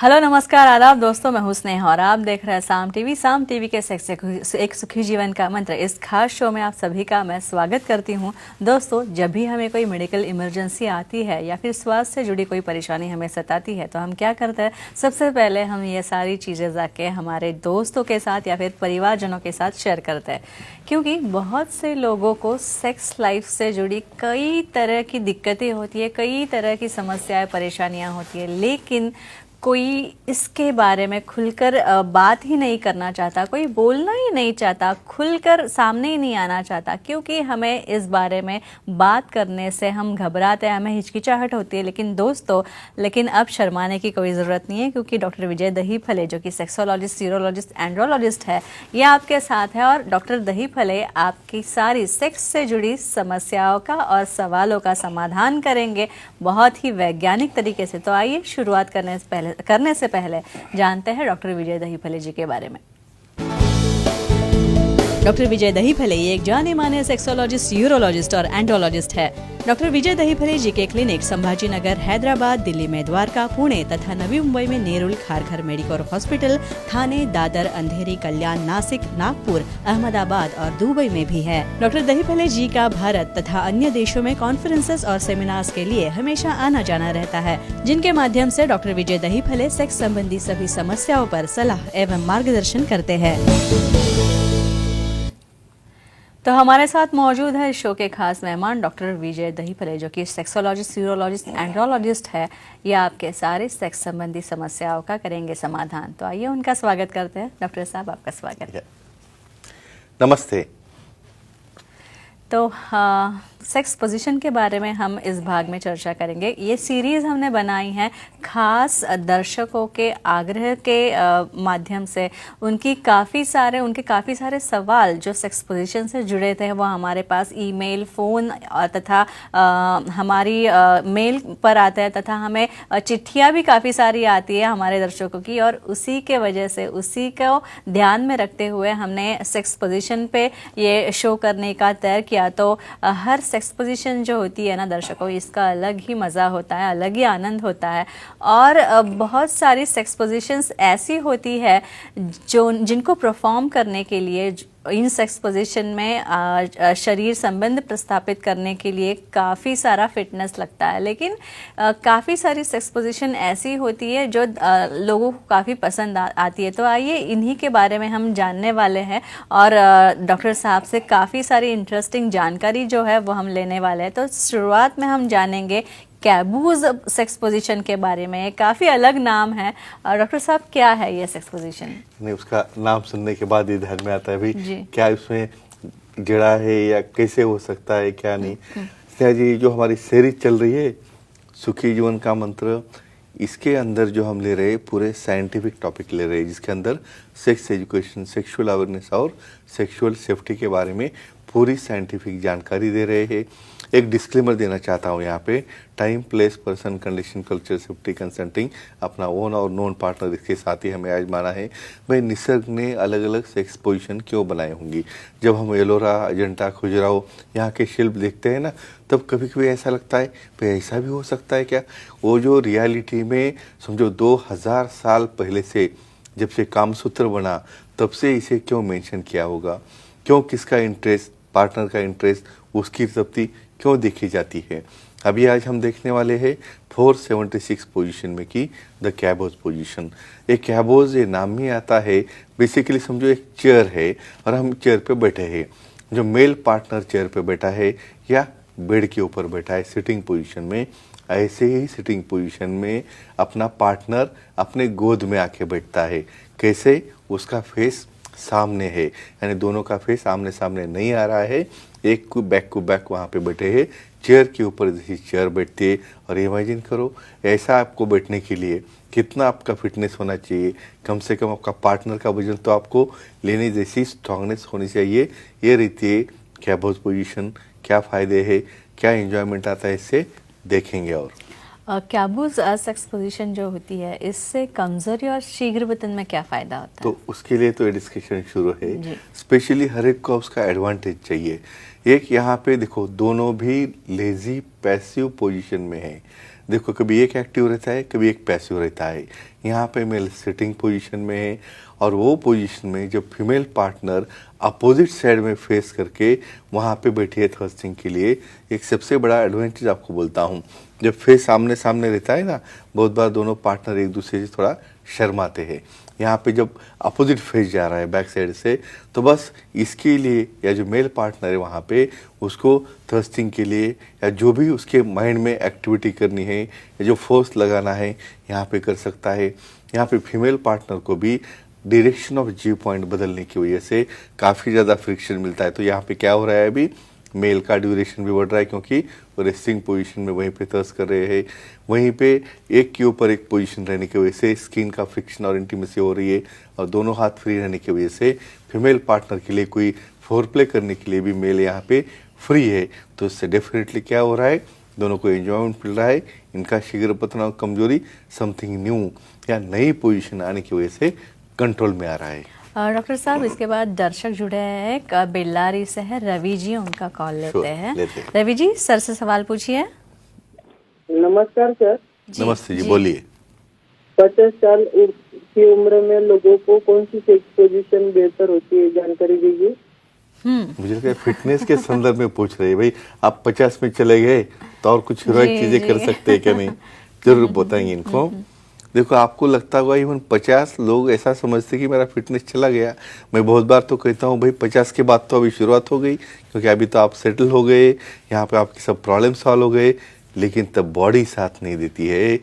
Hello नमस्कार आदाब दोस्तों, मैं हूं स्नेहा और आप देख रहे हैं साम टीवी के एक सुखी जीवन का मंत्र। इस खास शो में आप सभी का मैं स्वागत करती हूं। दोस्तों, जब भी हमें कोई मेडिकल इमरजेंसी आती है या फिर स्वास्थ्य से जुड़ी कोई परेशानी हमें सताती है तो हम क्या करते हैं, सबसे पहले हम ये सारी चीज़ें जाके हमारे दोस्तों के साथ या फिर परिवारजनों के साथ शेयर करते हैं, क्योंकि बहुत से लोगों को सेक्स लाइफ से जुड़ी कई तरह की दिक्कतें होती है, कई तरह की समस्याएं परेशानियां होती है, लेकिन कोई इसके बारे में खुलकर बात ही नहीं करना चाहता, कोई बोलना ही नहीं चाहता, खुलकर सामने ही नहीं आना चाहता, क्योंकि हमें इस बारे में बात करने से हम घबराते हैं, हमें हिचकिचाहट होती है। लेकिन अब शर्माने की कोई ज़रूरत नहीं है, क्योंकि डॉक्टर विजय दहीफले, जो कि सेक्सोलॉजिस्ट, यूरोलॉजिस्ट, एंड्रोलॉजिस्ट है, ये आपके साथ है। और डॉक्टर दहीफले आपकी सारी सेक्स से जुड़ी समस्याओं का और सवालों का समाधान करेंगे बहुत ही वैज्ञानिक तरीके से। तो आइए शुरुआत करने से पहले जानते हैं डॉक्टर विजय दहीफले जी के बारे में। डॉक्टर विजय दहीफले ये एक जाने माने सेक्सोलॉजिस्ट, यूरोलॉजिस्ट और एंड्रोलॉजिस्ट है। डॉक्टर विजय दहीफले जी के क्लिनिक संभाजी नगर, हैदराबाद, दिल्ली में द्वारका, पुणे तथा नवी मुंबई में नेरुल, खारघर मेडिकोर हॉस्पिटल, थाने, दादर, अंधेरी, कल्याण, नासिक, नागपुर, अहमदाबाद और दुबई में भी है। डॉक्टर दहीफले जी का भारत तथा अन्य देशों में कॉन्फ्रेंसेस और सेमिनार्स के लिए हमेशा आना जाना रहता है, जिनके माध्यम से डॉक्टर विजय दहीफले सेक्स संबंधी सभी समस्याओं पर सलाह एवं मार्गदर्शन करते हैं। तो हमारे साथ मौजूद है इस शो के खास मेहमान डॉक्टर विजय दहीफले, जो कि सेक्सोलॉजिस्ट, यूरोलॉजिस्ट, एंड्रोलॉजिस्ट है। ये आपके सारे सेक्स संबंधी समस्याओं का करेंगे समाधान। तो आइए उनका स्वागत करते हैं। डॉक्टर साहब, आपका स्वागत है। नमस्ते। तो सेक्स पोजीशन के बारे में हम इस भाग में चर्चा करेंगे। ये सीरीज़ हमने बनाई है खास दर्शकों के आग्रह के माध्यम से। उनके काफ़ी सारे सवाल जो सेक्स पोजीशन से जुड़े थे वो हमारे पास ईमेल, फ़ोन तथा हमारी मेल पर आते हैं, तथा हमें चिट्ठियाँ भी काफ़ी सारी आती है हमारे दर्शकों की। और उसी के वजह से, उसी को ध्यान में रखते हुए हमने सेक्स पोजीशन पे ये शो करने का तय किया। तो हर सेक्स पोजीशन जो होती है ना दर्शकों, इसका अलग ही मज़ा होता है, अलग ही आनंद होता है। और बहुत सारी सेक्स पोजीशंस ऐसी होती है जिनको परफॉर्म करने के लिए, इन सेक्स पोजीशन में शरीर संबंध प्रस्थापित करने के लिए काफ़ी सारा फिटनेस लगता है। लेकिन काफ़ी सारी सेक्स पोजीशन ऐसी होती है जो लोगों को काफ़ी पसंद आती है। तो आइए इन्हीं के बारे में हम जानने वाले हैं और डॉक्टर साहब से काफ़ी सारी इंटरेस्टिंग जानकारी जो है वो हम लेने वाले हैं। तो शुरुआत में हम जानेंगे कैबूज सेक्स पोजीशन के बारे में। काफ़ी अलग नाम है। डॉक्टर साहब, क्या है ये सेक्स पोजीशन? नहीं, उसका नाम सुनने के बाद ये ध्यान में आता है भाई क्या इसमें जड़ा है या कैसे हो सकता है, क्या नहीं। स्नेहा जी, जो हमारी सीरीज चल रही है सुखी जीवन का मंत्र, इसके अंदर जो हम ले रहे हैं पूरे साइंटिफिक टॉपिक ले रहे हैं, जिसके अंदर सेक्स एजुकेशन, सेक्सुअल अवेयरनेस और सेक्सुअल सेफ्टी के बारे में पूरी साइंटिफिक जानकारी दे रहे हैं। एक डिस्क्लेमर देना चाहता हूँ यहाँ पे, time, place, person, condition, culture, safety, consulting, अपना ओन और नॉन पार्टनर इसके साथ ही हमें आजमाना है। भाई, निसर्ग ने अलग अलग सेक्स पोजीशन क्यों बनाई होंगी? जब हम एलोरा, अजंता, खजुराहो यहाँ के शिल्प देखते हैं ना, तब कभी कभी ऐसा लगता है भाई ऐसा भी हो सकता है क्या? वो जो रियलिटी में समझो 2000 साल पहले से, जब से कामसूत्र बना तब से इसे क्यों मेंशन किया होगा? क्यों किसका इंटरेस्ट, पार्टनर का इंटरेस्ट, उसकी तृप्ति क्यों देखी जाती है? अभी आज हम देखने वाले हैं 476 पोजीशन में की द कैबोज पोजीशन। एक कैबोज, ये नाम ही आता है, बेसिकली समझो एक चेयर है और हम चेयर पे बैठे हैं। जो मेल पार्टनर चेयर पे बैठा है या बेड के ऊपर बैठा है सिटिंग पोजीशन में, ऐसे ही सिटिंग पोजीशन में अपना पार्टनर अपने गोद में आके बैठता है। कैसे? उसका फेस सामने है, यानी दोनों का फेस आमने सामने नहीं आ रहा है, एक को बैक वहाँ पे बैठे हैं। चेयर के ऊपर जैसी चेयर बैठती है, और इमेजिन करो ऐसा आपको बैठने के लिए कितना आपका फिटनेस होना चाहिए। कम से कम आपका पार्टनर का वजन तो आपको लेने जैसी स्ट्रांगनेस होनी चाहिए। ये रहती है कैबोज पोजीशन। क्या फ़ायदे है, क्या एंजॉयमेंट आता है, इससे देखेंगे। और कैबूज सेक्स पोजीशन जो होती है, इससे कमजोरी और शीघ्र पतन में क्या फायदा होता है? तो उसके लिए तो ये डिस्कशन शुरू है। स्पेशली हर एक को उसका एडवांटेज चाहिए। एक यहाँ पे देखो, दोनों भी लेजी पैसिव पोजीशन में है। देखो कभी एक एक्टिव रहता है, कभी एक पैसिव रहता है। यहाँ पे मेल सिटिंग पोजीशन में है और वो पोजीशन में जब फीमेल पार्टनर अपोजिट साइड में फेस करके वहाँ पे बैठी है थर्स्टिंग के लिए, एक सबसे बड़ा एडवांटेज आपको बोलता हूँ, जब फेस सामने सामने रहता है ना, बहुत बार दोनों पार्टनर एक दूसरे से थोड़ा शर्माते हैं। यहाँ पे जब अपोजिट फेस जा रहा है बैक साइड से, तो बस इसके लिए या जो मेल पार्टनर है वहाँ पे उसको थर्स्टिंग के लिए या जो भी उसके माइंड में एक्टिविटी करनी है या जो फोर्स लगाना है यहाँ पे कर सकता है। यहाँ पे फीमेल पार्टनर को भी डायरेक्शन ऑफ जी पॉइंट बदलने की वजह से काफ़ी ज़्यादा फ्रिक्शन मिलता है। तो यहाँ पे क्या हो रहा है, अभी मेल का ड्यूरेशन भी बढ़ रहा है क्योंकि वो रेस्टिंग पोजीशन में वहीं पे थर्स्ट कर रहे हैं, वहीं पे एक के ऊपर एक पोजीशन रहने की वजह से स्किन का फ्रिक्शन और इंटीमेसी हो रही है और दोनों हाथ फ्री रहने की वजह से फीमेल पार्टनर के लिए कोई फोर प्ले करने के लिए भी मेल यहाँ पे फ्री है। तो इससे डेफिनेटली क्या हो रहा है, दोनों को एंजॉयमेंट मिल रहा है, इनका शीघ्र पतन और कमजोरी समथिंग न्यू या नई पोजीशन आने की वजह से कंट्रोल में आ रहा है। डॉक्टर साहब, इसके बाद दर्शक जुड़े हैं, एक बेल्लारी से है रवि जी, उनका कॉल लेते हैं। रवि जी, सर से सवाल पूछिए। नमस्कार सर। नमस्ते जी, बोलिए। 50 साल की उम्र में लोगों को कौन सी सेक्स पोजीशन बेहतर होती है, जानकारी दीजिए। मुझे लगता है फिटनेस के संदर्भ में पूछ रहे हैं भाई, आप 50 में चले गए तो और कुछ हीरोइक चीजें कर सकते हैं क्या? नहीं, जरूर बताएंगे इनको। देखो, आपको लगता होगा इवन 50 लोग ऐसा समझते कि मेरा फिटनेस चला गया। मैं बहुत बार तो कहता हूँ भाई 50 के बाद तो अभी शुरुआत हो गई, क्योंकि अभी तो आप सेटल हो गए, यहाँ पे आपकी सब प्रॉब्लम सॉल्व हो गए, लेकिन तब बॉडी साथ नहीं देती है,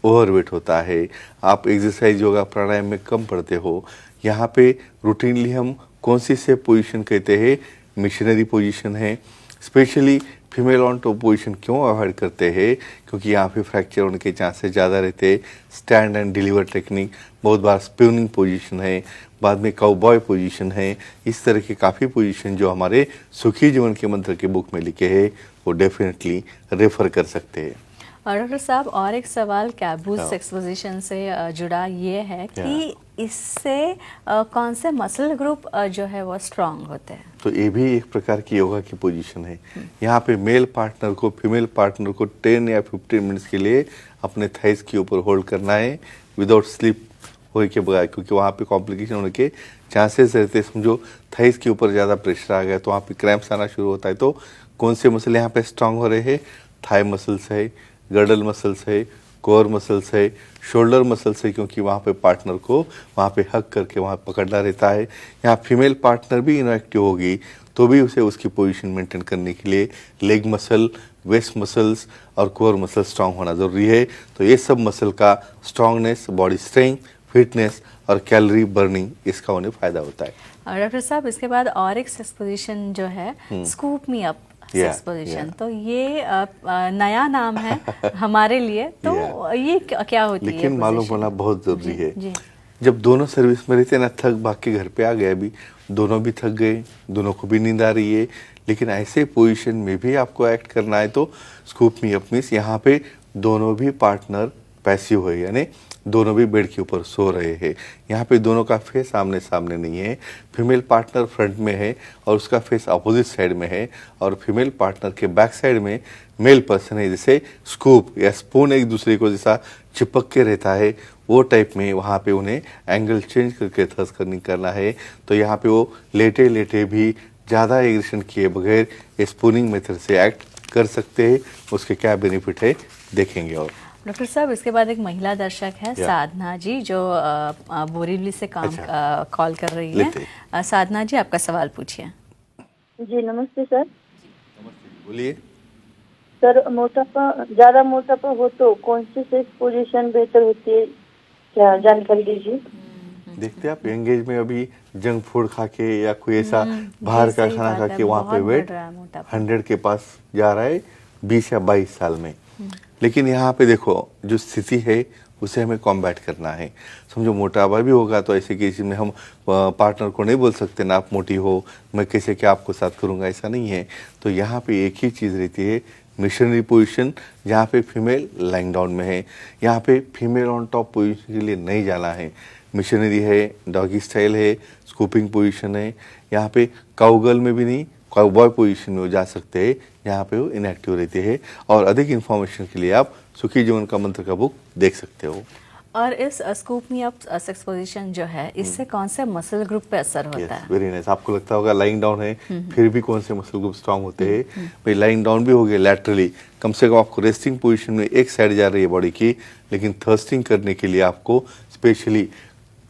ओवरवेट होता है, आप एक्सरसाइज योगा प्राणायाम में कम पड़ते हो। यहाँ पे रूटीनली हम कौन सी से पोजीशन कहते हैं, मिशनरी पोजीशन है। Specially female on top position क्यों अवॉइड करते हैं, क्योंकि यहाँ पे फ्रैक्चर होने के चांसेस ज़्यादा रहते हैं। स्टैंड एंड डिलीवर टेक्निक, बहुत बार स्पूनिंग पोजीशन है, बाद में काउबॉय पोजीशन है, इस तरह के काफ़ी पोजीशन जो हमारे सुखी जीवन के मंत्र के बुक में लिखे हैं, वो डेफिनेटली रेफर कर सकते हैं। और डॉक्टर साहब, और एक सवाल कैबूज सेक्स पोजीशन से जुड़ा ये है कि इससे कौन से मसल ग्रुप जो है वो स्ट्रांग होते हैं? तो ये भी एक प्रकार की योगा की पोजीशन है। यहाँ पे मेल पार्टनर को फीमेल पार्टनर को 10 या 15 मिनट्स के लिए अपने थाइस के ऊपर होल्ड करना है विदाउट स्लिप होने के बगैर, क्योंकि वहाँ पे कॉम्प्लिकेशन होने के चांसेस रहते हैं। समझो थाइस के ऊपर ज़्यादा प्रेशर आ गया तो वहाँ पे क्रैम्प्स आना शुरू होता है। तो कौन से मसल यहाँ पे स्ट्रांग हो रहे हैं? थाई मसल्स है, गर्डल मसल्स है, कोर मसल्स है, शोल्डर मसल्स है, क्योंकि वहाँ पे पार्टनर को वहाँ पे हक करके वहाँ पकड़ना रहता है। यहाँ फीमेल पार्टनर भी इनएक्टिव होगी तो भी उसे उसकी पोजीशन मेंटेन करने के लिए लेग मसल, वेस्ट मसल्स और कोर मसल स्ट्रांग होना ज़रूरी है। तो ये सब मसल का स्ट्रांगनेस, बॉडी स्ट्रेंथ, फिटनेस और कैलोरी बर्निंग, इसका उन्हें फायदा होता है। डॉक्टर साहब, इसके बाद और एक सेक्स पोजीशन जो है scoop me up sex position, तो ये नया नाम है हमारे लिए, तो ये क्या होती है? लेकिन मालूम होना बहुत जरूरी है। जब दोनों सर्विस में रहते हैं ना, थक भाग के घर पे आ गए, अभी दोनों भी थक गए, दोनों को भी नींद आ रही है, लेकिन ऐसे पोजीशन में भी आपको एक्ट करना है, तो स्कूप मी अप मींस यहाँ पे दोनों भी पार्टनर पैसिव है, यानी दोनों भी बेड के ऊपर सो रहे हैं। यहाँ पे दोनों का फेस आमने सामने नहीं है, फीमेल पार्टनर फ्रंट में है और उसका फेस अपोजिट साइड में है, और फीमेल पार्टनर के बैक साइड में मेल पर्सन है। जैसे स्कूप या स्पून एक दूसरे को जैसा चिपक के रहता है, वो टाइप में वहाँ पे उन्हें एंगल चेंज करके थर्स्ट करना है। तो यहाँ पे वो लेटे लेटे भी ज़्यादा एग्रेशन किए बगैर स्पूनिंग मेथड से एक्ट कर सकते हैं। उसके क्या बेनिफिट है देखेंगे। और डॉक्टर साहब, इसके बाद एक महिला दर्शक है साधना जी, जो बोरीवली से कॉल कर रही है। साधना जी, आपका सवाल पूछिए। जी नमस्ते सर। नमस्ते, बोलिए। सर, मोटापा, ज्यादा मोटापा हो तो कौन सी सेक्स पोजीशन बेहतर होती है, क्या जानकारी दीजिए। देखते आप यंग एज में अभी जंक फूड खा के या कोई ऐसा बाहर का खाना खा के वहाँ पे वेट 100 के पास जा रहा है 20 या 22 साल में। लेकिन यहाँ पे देखो, जो स्थिति है उसे हमें कॉम्बैट करना है। समझो मोटापा भी होगा तो ऐसे केस में हम पार्टनर को नहीं बोल सकते ना आप मोटी हो, मैं कैसे क्या आपको साथ करूँगा, ऐसा नहीं है। तो यहाँ पे एक ही चीज़ रहती है, मिशनरी पोजीशन, जहाँ पे फीमेल लाइंग डाउन में है। यहाँ पे फीमेल ऑन टॉप पोजीशन के लिए नहीं जाना है। मिशनरी है, डॉगी स्टाइल है, स्कूपिंग पोजीशन है। यहाँ पे काउगर्ल में भी नहीं, काउबॉय पोजीशन में वो जा सकते हैं, यहाँ पे वो इनएक्टिव रहते हैं। और अधिक इन्फॉर्मेशन के लिए आप सुखी जीवन का मंत्र का बुक देख सकते हो। और इस scoop me up sex position जो है, इससे कौन से मसल ग्रुप पे असर होता है? Very nice. आपको लगता होगा लाइंग डाउन है, फिर भी कौन से मसल ग्रुप स्ट्रांग होते हैं? भाई लाइंग डाउन भी हो गए लैटरली, कम से कम आपको रेस्टिंग पोजीशन में एक साइड जा रही है बॉडी की, लेकिन थर्स्टिंग करने के लिए आपको स्पेशली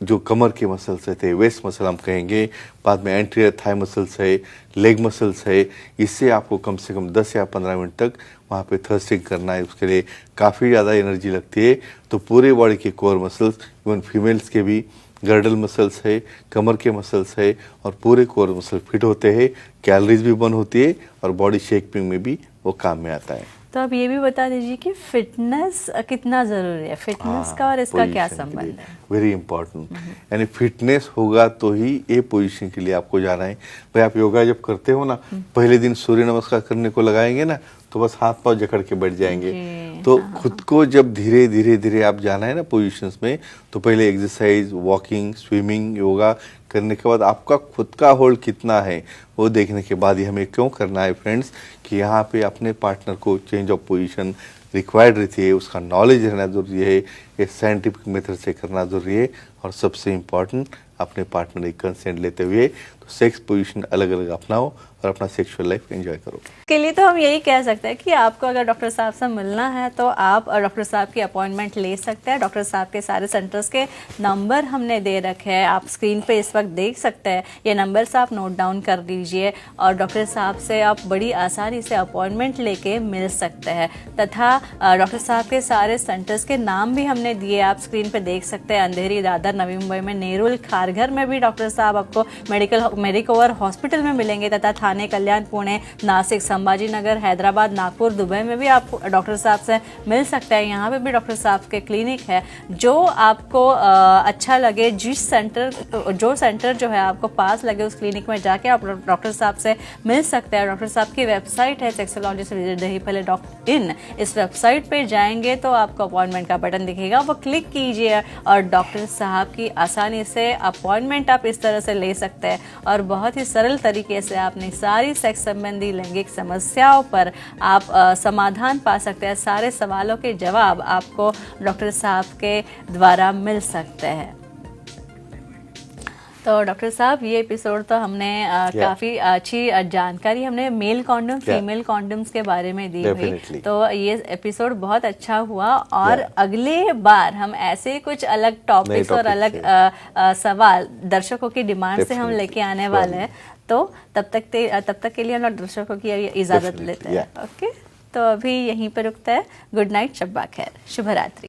जो कमर के मसल्स थे, वेस्ट मसल हम कहेंगे, बाद में एंटीरियर थाई मसल्स है, लेग मसल्स है, इससे आपको कम से कम 10 या 15 मिनट तक वहाँ पे थर्स्टिंग करना है। उसके लिए काफ़ी ज़्यादा एनर्जी लगती है। तो पूरे बॉडी के कोर मसल्स, इवन फीमेल्स के भी गर्डल मसल्स है, कमर के मसल्स है और पूरे कोर मसल फिट होते हैं, कैलोरीज भी बर्न होती है और बॉडी शेपिंग में भी वो काम में आता है। तो आप ये भी बता दीजिए कि फिटनेस कितना जरूरी है, फिटनेस का और इसका क्या संबंध है? वेरी इंपॉर्टेंट, यानी फिटनेस होगा तो ही ये पोजीशन के लिए आपको जाना है। भाई आप योगा जब करते हो ना, पहले दिन सूर्य नमस्कार करने को लगाएंगे ना, तो बस हाथ पांव जकड़ के बैठ जाएंगे। तो खुद को जब धीरे धीरे धीरे आप जाना है ना पोजीशंस में, तो पहले एक्सरसाइज, वॉकिंग, स्विमिंग, योगा करने के बाद आपका खुद का होल्ड कितना है वो देखने के बाद ही हमें क्यों करना है फ्रेंड्स, कि यहाँ पे अपने पार्टनर को चेंज ऑफ पोजीशन रिक्वायर्ड रहती है, उसका नॉलेज रहना जरूरी है, ये साइंटिफिक मेथड से करना जरूरी है और सबसे इम्पॉर्टेंट अपने पार्टनर की कंसेंट लेते हुए तो सेक्स पोजीशन अलग अलग अपनाओ और अपना सेक्सुअल लाइफ एंजॉय करो। के लिए तो हम यही कह सकते हैं कि आपको अगर डॉक्टर साहब से मिलना है तो आप डॉक्टर साहब की अपॉइंटमेंट ले सकते हैं। डॉक्टर साहब के सारे सेंटर्स के नंबर हमने दे रखे हैं, आप स्क्रीन पे इस वक्त देख सकते हैं। ये नंबर्स आप नोट डाउन कर लीजिए और डॉक्टर साहब से आप बड़ी आसानी से अपॉइंटमेंट लेके मिल सकते हैं। तथा डॉक्टर साहब के सारे सेंटर्स के नाम भी हमने दिए, आप स्क्रीन पे देख सकते हैं। अंधेरी, दादर, नवी मुंबई में, नेरुल, खारघर में भी डॉक्टर साहब आपको मेडिकवर हॉस्पिटल में मिलेंगे तथा थाने, कल्याण, पुणे, नासिक, संभाजी नगर, हैदराबाद, नागपुर, दुबई में भी आप डॉक्टर साहब से मिल सकते हैं। यहाँ पे भी डॉक्टर साहब के क्लिनिक है। जो आपको अच्छा लगे, जो सेंटर जो है आपको पास लगे, उस क्लिनिक में जाके आप डॉक्टर साहब से मिल सकते हैं। डॉक्टर साहब की वेबसाइट है sexologist.in। इस वेबसाइट पे जाएंगे तो आपको अपॉइंटमेंट का बटन दिखेगा, वो क्लिक कीजिए और डॉक्टर साहब की आसानी से अपॉइंटमेंट आप इस तरह से ले सकते हैं और बहुत ही सरल तरीके से अपनी सारी सेक्स संबंधी लैंगिक समस्याओं पर आप समाधान पा सकते हैं। सारे सवालों के जवाब आपको डॉक्टर साहब के द्वारा मिल सकते हैं। तो डॉक्टर साहब, ये एपिसोड तो हमने काफ़ी अच्छी जानकारी हमने मेल कॉन्डम, फीमेल कॉन्डम्स के बारे में दी हुई, तो ये एपिसोड बहुत अच्छा हुआ और अगले बार हम ऐसे कुछ अलग टॉपिक्स और अलग सवाल दर्शकों की डिमांड से हम लेके आने वाले हैं। तो तब तक के लिए हम लोग दर्शकों की इजाज़त लेते हैं। ओके, तो अभी यहीं पर रुकता है। गुड नाइट, शब्बा खैर, शुभ रात्रि।